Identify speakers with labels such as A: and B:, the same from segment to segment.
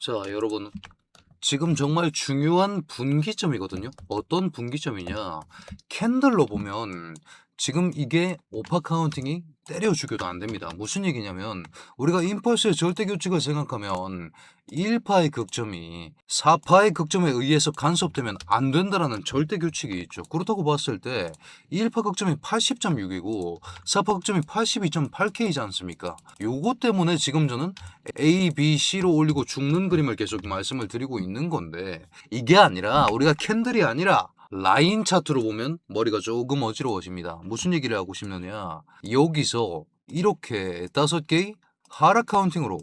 A: 자, 여러분. 지금 정말 중요한 분기점이거든요. 어떤 분기점이냐. 캔들로 보면 지금 이게 오파 카운팅이 때려 죽여도 안 됩니다. 무슨 얘기냐면 우리가 임펄스의 절대 규칙을 생각하면 1파의 극점이 4파의 극점에 의해서 간섭되면 안 된다라는 절대 규칙이 있죠. 그렇다고 봤을 때 1파 극점이 80.6이고 4파 극점이 82.8K이지 않습니까? 요거 때문에 지금 저는 A, B, C로 올리고 죽는 그림을 계속 말씀을 드리고 있는 건데 이게 아니라 우리가 캔들이 아니라 라인 차트로 보면 머리가 조금 어지러워집니다. 무슨 얘기를 하고 싶느냐. 여기서 이렇게 5개의 하락 카운팅으로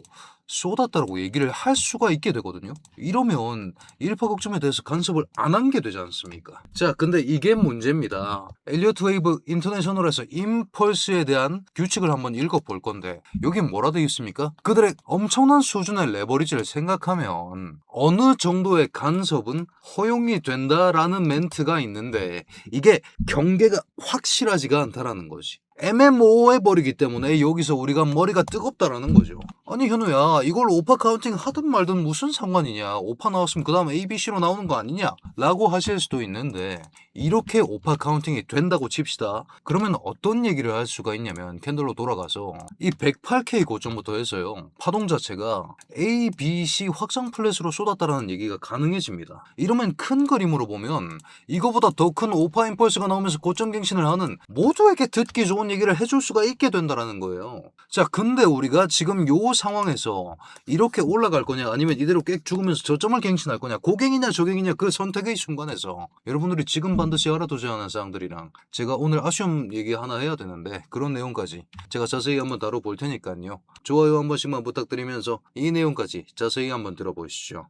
A: 쏟았다라고 얘기를 할 수가 있게 되거든요. 이러면 1파 극점에 대해서 간섭을 안 한 게 되지 않습니까? 자, 근데 이게 문제입니다. 엘리어트 웨이브 인터내셔널에서 임펄스에 대한 규칙을 한번 읽어볼 건데 여기 뭐라 되어 있습니까? 그들의 엄청난 수준의 레버리지를 생각하면 어느 정도의 간섭은 허용이 된다라는 멘트가 있는데 이게 경계가 확실하지가 않다라는 거지. 애매모호해버리기 때문에 여기서 우리가 머리가 뜨겁다라는 거죠. 아니 현우야, 이걸 오파 카운팅 하든 말든 무슨 상관이냐. 오파 나왔으면 그 다음 ABC로 나오는 거 아니냐 라고 하실 수도 있는데 이렇게 오파 카운팅이 된다고 칩시다. 그러면 어떤 얘기를 할 수가 있냐면 캔들로 돌아가서 이 108K 고점부터 해서요 파동 자체가 A, B, C 확장 플랫으로 쏟았다라는 얘기가 가능해집니다. 이러면 큰 그림으로 보면 이거보다 더 큰 오파 임펄스가 나오면서 고점 갱신을 하는 모두에게 듣기 좋은 얘기를 해줄 수가 있게 된다라는 거예요. 자, 근데 우리가 지금 요 상황에서 이렇게 올라갈 거냐 아니면 이대로 꽥 죽으면서 저점을 갱신할 거냐, 고갱이냐 저갱이냐 그 선택의 순간에서 여러분들이 지금 반드시 알아두셔야 하는 사항들이랑 제가 오늘 아쉬움 얘기 하나 해야 되는데 그런 내용까지 제가 자세히 한번 다뤄볼 테니까요. 좋아요 한 번씩만 부탁드리면서 이 내용까지 자세히 한번 들어보시죠.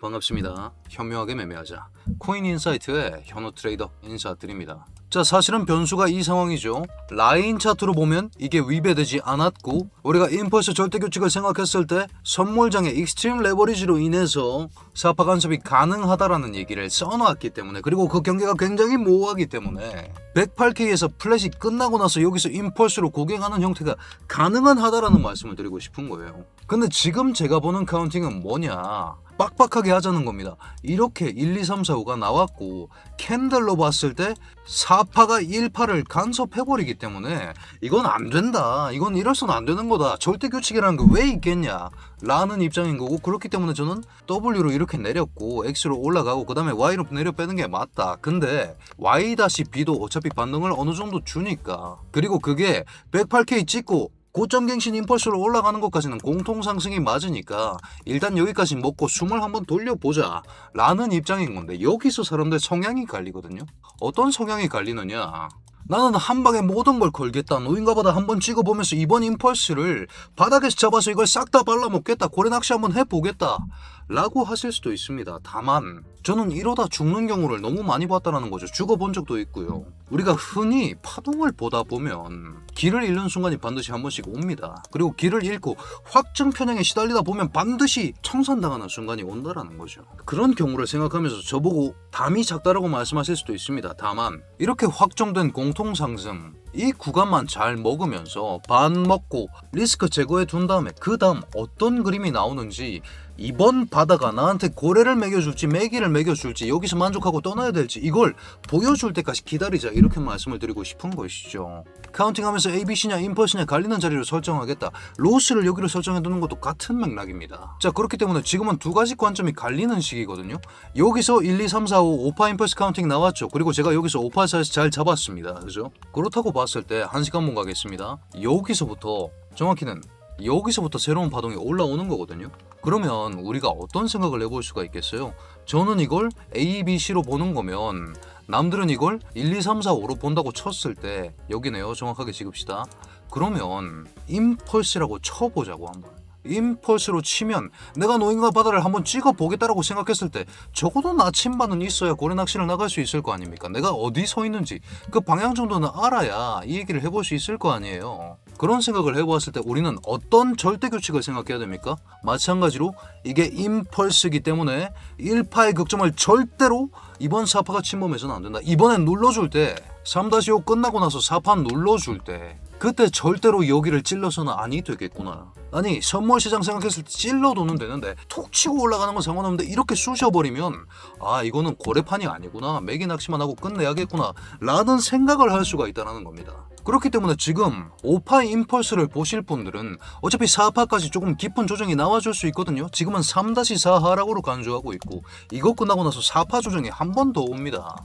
A: 반갑습니다. 현명하게 매매하자. 코인인사이트의 현우 트레이더 인사드립니다. 자, 사실은 변수가 이 상황이죠. 라인 차트로 보면 이게 위배되지 않았고 우리가 임펄스 절대 규칙을 생각했을 때 선물장의 익스트림 레버리지로 인해서 사파 간섭이 가능하다라는 얘기를 써놨기 때문에, 그리고 그 경계가 굉장히 모호하기 때문에 108K에서 플랫이 끝나고 나서 여기서 임펄스로 고갱하는 형태가 가능하다라는 말씀을 드리고 싶은 거예요. 근데 지금 제가 보는 카운팅은 뭐냐, 빡빡하게 하자는 겁니다. 이렇게 1, 2, 3, 4, 5가 나왔고 캔들로 봤을 때 4파가 1파를 간섭해버리기 때문에 이건 안 된다, 이건 이럴수는 안 되는 거다, 절대 규칙이라는 게 왜 있겠냐 라는 입장인 거고, 그렇기 때문에 저는 W로 이렇게 내렸고 X로 올라가고 그 다음에 Y로 내려 빼는 게 맞다. 근데 Y-B도 어차피 반등을 어느 정도 주니까, 그리고 그게 108K 찍고 고점 갱신 임펄스로 올라가는 것까지는 공통 상승이 맞으니까 일단 여기까지 먹고 숨을 한번 돌려보자 라는 입장인 건데, 여기서 사람들 성향이 갈리거든요. 어떤 성향이 갈리느냐, 나는 한 방에 모든 걸 걸겠다, 노인가 보다 한번 찍어보면서 이번 임펄스를 바닥에서 잡아서 이걸 싹 다 발라먹겠다, 고래낚시 한번 해보겠다 라고 하실 수도 있습니다. 다만 저는 이러다 죽는 경우를 너무 많이 봤다는 거죠. 죽어본 적도 있고요. 우리가 흔히 파동을 보다 보면 길을 잃는 순간이 반드시 한 번씩 옵니다. 그리고 길을 잃고 확증 편향에 시달리다 보면 반드시 청산당하는 순간이 온다라는 거죠. 그런 경우를 생각하면서 저보고 담이 작다라고 말씀하실 수도 있습니다. 다만 이렇게 확정된 공통 상승, 이 구간만 잘 먹으면서 반 먹고 리스크 제거해 둔 다음에 그 다음 어떤 그림이 나오는지, 이번 바다가 나한테 고래를 먹여줄지 메기를 먹여줄지 여기서 만족하고 떠나야 될지 이걸 보여줄 때까지 기다리자, 이렇게 말씀을 드리고 싶은 것이죠. 카운팅하면서 ABC냐 임펄스냐 갈리는 자리를 설정하겠다, 로스를 여기로 설정해 두는 것도 같은 맥락입니다. 자, 그렇기 때문에 지금은 두 가지 관점이 갈리는 시기거든요. 여기서 1, 2, 3, 4, 5 5파 임펄스 카운팅 나왔죠. 그리고 제가 여기서 5파에서 잘 잡았습니다. 그죠? 그렇다고 봤을 때 한 시간만 가겠습니다. 여기서부터 정확히는 여기서부터 새로운 파동이 올라오는 거거든요. 그러면 우리가 어떤 생각을 해볼 수가 있겠어요? 저는 이걸 A, B, C로 보는 거면 남들은 이걸 1, 2, 3, 4, 5로 본다고 쳤을 때, 여기네요, 정확하게 찍읍시다. 그러면 임펄스라고 쳐보자고. 한번 임펄스로 치면 내가 노인과 바다를 한번 찍어보겠다라고 생각했을 때 적어도 나침반은 있어야 고래낚시를 나갈 수 있을 거 아닙니까? 내가 어디 서 있는지 그 방향 정도는 알아야 이 얘기를 해볼 수 있을 거 아니에요. 그런 생각을 해보았을 때 우리는 어떤 절대 규칙을 생각해야 됩니까? 마찬가지로 이게 임펄스이기 때문에 1파의 극점을 절대로 이번 4파가 침범해서는 안 된다. 이번엔 눌러줄 때 3-5 끝나고 나서 4파 눌러줄 때 그때 절대로 여기를 찔러서는 아니 되겠구나. 아니 선물 시장 생각했을 때 찔러도는 되는데 톡 치고 올라가는 건 상관없는데 이렇게 쑤셔버리면 아 이거는 고래판이 아니구나. 매기 낚시만 하고 끝내야겠구나 라는 생각을 할 수가 있다는 겁니다. 그렇기 때문에 지금 5파 임펄스를 보실 분들은 어차피 4파까지 조금 깊은 조정이 나와줄 수 있거든요. 지금은 3-4 하락으로 간주하고 있고 이거 끝나고 나서 4파 조정이 한 번 더 옵니다.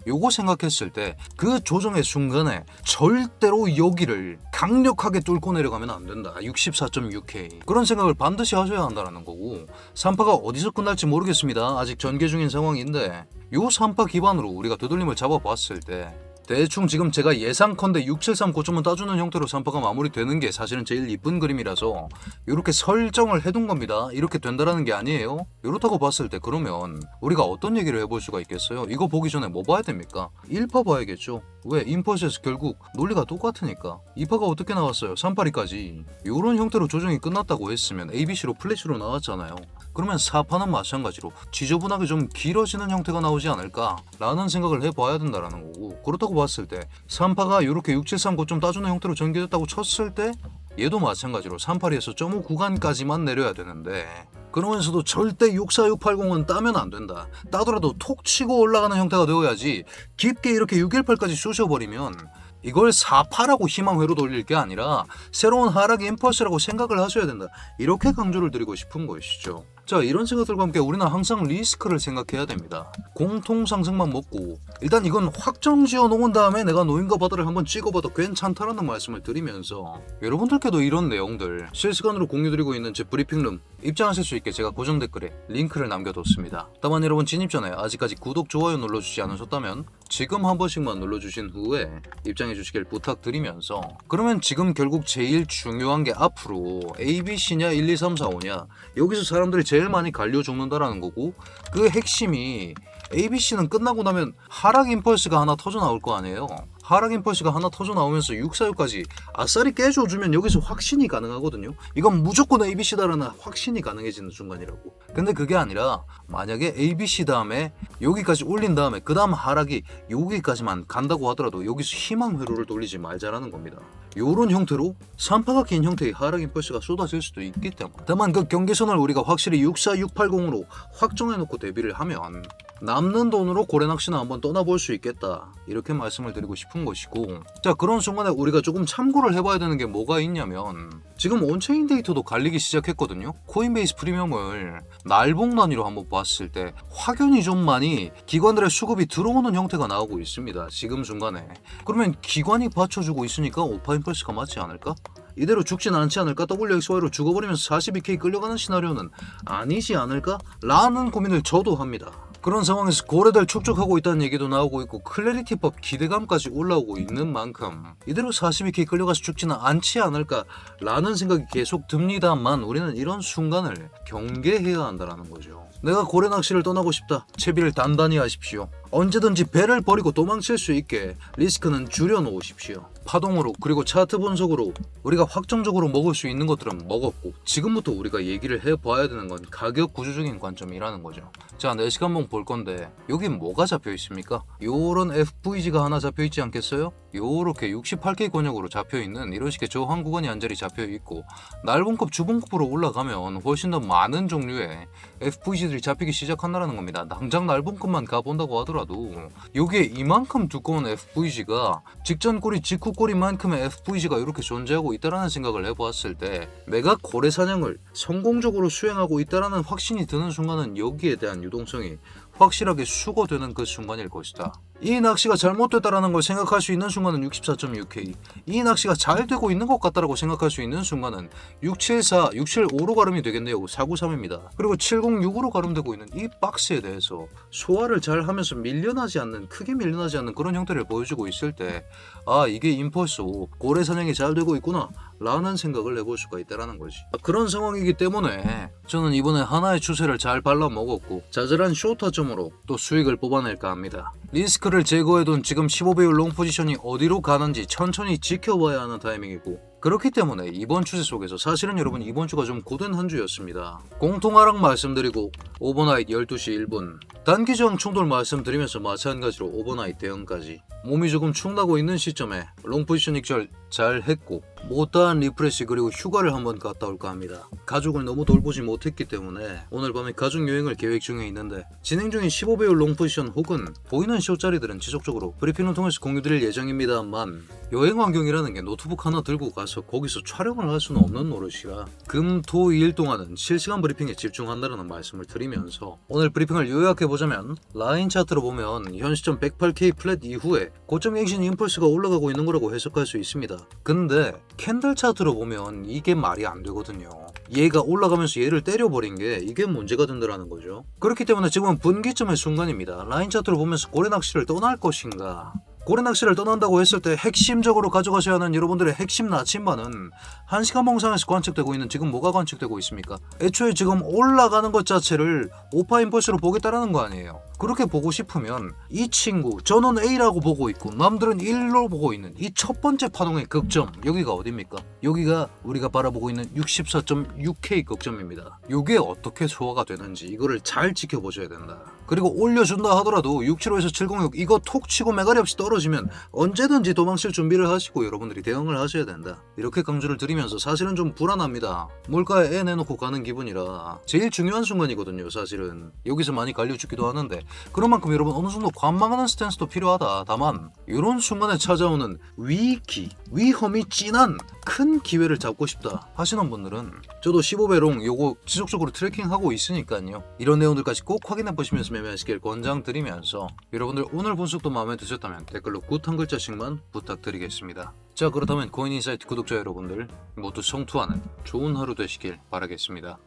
A: 요거 생각했을 때 그 조정의 순간에 절대로 여기를 강력하게 뚫고 내려가면 안 된다. 64.6K 그런 생각을 반드시 하셔야 한다는 거고 3파가 어디서 끝날지 모르겠습니다. 아직 전개 중인 상황인데 요 3파 기반으로 우리가 되돌림을 잡아봤을 때 대충 지금 제가 예상컨대 673 고점은 따주는 형태로 3파가 마무리되는 게 사실은 제일 이쁜 그림이라서 이렇게 설정을 해둔 겁니다. 이렇게 된다라는 게 아니에요. 이렇다고 봤을 때 그러면 우리가 어떤 얘기를 해볼 수가 있겠어요? 이거 보기 전에 뭐 봐야 됩니까? 1파 봐야겠죠. 왜? 임펄스에서 결국 논리가 똑같으니까 2파가 어떻게 나왔어요? 3파리까지 이런 형태로 조정이 끝났다고 했으면 ABC로 플래시로 나왔잖아요. 그러면 4파는 마찬가지로 지저분하게 좀 길어지는 형태가 나오지 않을까 라는 생각을 해봐야 된다는 거고 그렇다고 봤을 때 3파가 이렇게 673 고점 따주는 형태로 전개됐다고 쳤을 때 얘도 마찬가지로 382에서 0.5 구간까지만 내려야 되는데 그러면서도 절대 64680은 따면 안 된다. 따더라도 톡 치고 올라가는 형태가 되어야지 깊게 이렇게 618까지 쑤셔버리면 이걸 4파라고 희망회로 돌릴 게 아니라 새로운 하락 임펄스라고 생각을 하셔야 된다. 이렇게 강조를 드리고 싶은 것이죠. 자, 이런 생각들과 함께 우리는 항상 리스크를 생각해야 됩니다. 공통 상승만 먹고 일단 이건 확정 지어 놓은 다음에 내가 노인과 바다를 한번 찍어봐도 괜찮다라는 말씀을 드리면서 여러분들께도 이런 내용들 실시간으로 공유드리고 있는 제 브리핑룸 입장하실 수 있게 제가 고정 댓글에 링크를 남겨뒀습니다. 다만 여러분 진입 전에 아직까지 구독, 좋아요 눌러주지 않으셨다면 지금 한 번씩만 눌러주신 후에 입장해 주시길 부탁드리면서 그러면 지금 결국 제일 중요한 게 앞으로 ABC냐 1, 2, 3, 4, 5냐 여기서 사람들이 제일 많이 갈려 죽는다라는 거고 그 핵심이 ABC는 끝나고 나면 하락 임펄스가 하나 터져 나올 거 아니에요. 하락 임펄스가 하나 터져 나오면서 646까지 아싸리 깨줘주면 여기서 확신이 가능하거든요. 이건 무조건 ABC다라는 확신이 가능해지는 순간이라고. 근데 그게 아니라 만약에 ABC 다음에 여기까지 올린 다음에 그 다음 하락이 여기까지만 간다고 하더라도 여기서 희망 회로를 돌리지 말자라는 겁니다. 요런 형태로 3파가 긴 형태의 하락 임펄스가 쏟아질 수도 있기 때문에 다만 그 경계선을 우리가 확실히 64680으로 확정해놓고 대비를 하면 남는 돈으로 고래낚시나 한번 떠나볼 수 있겠다 이렇게 말씀을 드리고 싶은 것이고 자 그런 순간에 우리가 조금 참고를 해봐야 되는 게 뭐가 있냐면 지금 온체인 데이터도 갈리기 시작했거든요. 코인베이스 프리미엄을 날봉 단위로 한번 봤을 때 확연히 좀 많이 기관들의 수급이 들어오는 형태가 나오고 있습니다. 지금 순간에 그러면 기관이 받쳐주고 있으니까 오파 임펄스가 맞지 않을까? 이대로 죽진 않지 않을까? WXY로 죽어버리면서 42K 끌려가는 시나리오는 아니지 않을까? 라는 고민을 저도 합니다. 그런 상황에서 고래들 축적하고 있다는 얘기도 나오고 있고 클래리티법 기대감까지 올라오고 있는 만큼 이대로 42K 끌려가서 죽지는 않지 않을까 라는 생각이 계속 듭니다만 우리는 이런 순간을 경계해야 한다는 거죠. 내가 고래 낚시를 떠나고 싶다. 채비를 단단히 하십시오. 언제든지 배를 버리고 도망칠 수 있게 리스크는 줄여놓으십시오. 파동으로 그리고 차트 분석으로 우리가 확정적으로 먹을 수 있는 것들은 먹었고 지금부터 우리가 얘기를 해봐야 되는 건 가격 구조적인 관점이라는 거죠. 자, 4시간 한번 볼 건데 여기 뭐가 잡혀 있습니까? 요런 FVG가 하나 잡혀 있지 않겠어요? 요렇게 68K 권역으로 잡혀 있는 이런 식의 저항 구간이 한 자리 잡혀 있고 날봉급 주봉급으로 올라가면 훨씬 더 많은 종류의 FVG들이 잡히기 시작한다는 겁니다. 당장 날봉급만 가본다고 하더라도 여기에 이만큼 두꺼운 FVG가 직전 꼬리 직후 꼬리만큼의 FVG가 이렇게 존재하고 있다라는 생각을 해보았을 때 내가 고래 사냥을 성공적으로 수행하고 있다라는 확신이 드는 순간은 여기에 대한 유동성이 확실하게 수거되는 그 순간일 것이다. 이 낚시가 잘못됐다라는 걸 생각할 수 있는 순간은 64.6K, 이 낚시가 잘 되고 있는 것 같다라고 생각할 수 있는 순간은 674, 675로 가름이 되겠네요. 493입니다. 그리고 706으로 가름되고 있는 이 박스에 대해서 소화를 잘 하면서 밀려나지 않는, 크게 밀려나지 않는 그런 형태를 보여주고 있을 때 아, 이게 임펄스 고래 사냥이 잘 되고 있구나 라는 생각을 해볼 수가 있다라는 거지. 그런 상황이기 때문에 저는 이번에 하나의 추세를 잘 발라먹었고 자잘한 숏타점으로 또 수익을 뽑아낼까 합니다. 리스크를 제거해둔 지금 15배율 롱 포지션이 어디로 가는지 천천히 지켜봐야 하는 타이밍이고 그렇기 때문에 이번 추세 속에서 사실은 여러분 이번 주가 좀 고된 한 주였습니다. 공통하락 말씀드리고 오버나잇 12시 1분 단기저항 충돌 말씀드리면서 마찬가지로 오버나잇 대응까지 몸이 조금 축나고 있는 시점에 롱포지션 익절 잘 했고 못다한 리프레시 그리고 휴가를 한번 갔다 올까 합니다. 가족을 너무 돌보지 못했기 때문에 오늘 밤에 가족 여행을 계획 중에 있는데 진행 중인 15배율 롱포지션 혹은 보이는 쇼짜리들은 지속적으로 브리핑을 통해서 공유드릴 예정입니다만 여행 환경이라는 게 노트북 하나 들고 가서 거기서 촬영을 할 수는 없는 노릇이라 금, 토, 일 동안은 실시간 브리핑에 집중한다는 말씀을 드리면서 오늘 브리핑을 요약해보자면 라인 차트로 보면 현 시점 108K 플랫 이후에 고점 액션 임펄스가 올라가고 있는 거라고 해석할 수 있습니다. 근데 캔들 차트로 보면 이게 말이 안 되거든요. 얘가 올라가면서 얘를 때려버린 게 이게 문제가 된다는 거죠. 그렇기 때문에 지금은 분기점의 순간입니다. 라인 차트로 보면서 고래 낚시를 떠날 것인가, 고래 낚시를 떠난다고 했을 때 핵심적으로 가져가셔야 하는 여러분들의 핵심 나침반은 1시간 봉상에서 관측되고 있는 지금 뭐가 관측되고 있습니까? 애초에 지금 올라가는 것 자체를 오파 임펄스로 보겠다라는 거 아니에요. 그렇게 보고 싶으면 이 친구 저는 A라고 보고 있고 남들은 1로 보고 있는 이 첫 번째 파동의 극점 여기가 어딥니까? 여기가 우리가 바라보고 있는 64.6K 극점입니다. 이게 어떻게 소화가 되는지 이거를 잘 지켜보셔야 된다. 그리고 올려준다 하더라도 675에서 706 이거 톡 치고 메가리 없이 떨어지면 언제든지 도망칠 준비를 하시고 여러분들이 대응을 하셔야 된다. 이렇게 강조를 드리면서 사실은 좀 불안합니다. 몰카에 애 내놓고 가는 기분이라 제일 중요한 순간이거든요. 사실은 여기서 많이 갈려 죽기도 하는데 그런 만큼 여러분 어느 정도 관망하는 스탠스도 필요하다. 다만 이런 순간에 찾아오는 위험이 진한 큰 기회를 잡고 싶다 하시는 분들은 저도 15배롱 요거 지속적으로 트래킹하고 있으니까요. 이런 내용들까지 꼭 확인해 보시면서 매매하시길 권장드리면서 여러분들 오늘 분석도 마음에 드셨다면 댓글로 굿 한 글자씩만 부탁드리겠습니다. 자, 그렇다면 코인인사이트 구독자 여러분들 모두 성투하는 좋은 하루 되시길 바라겠습니다.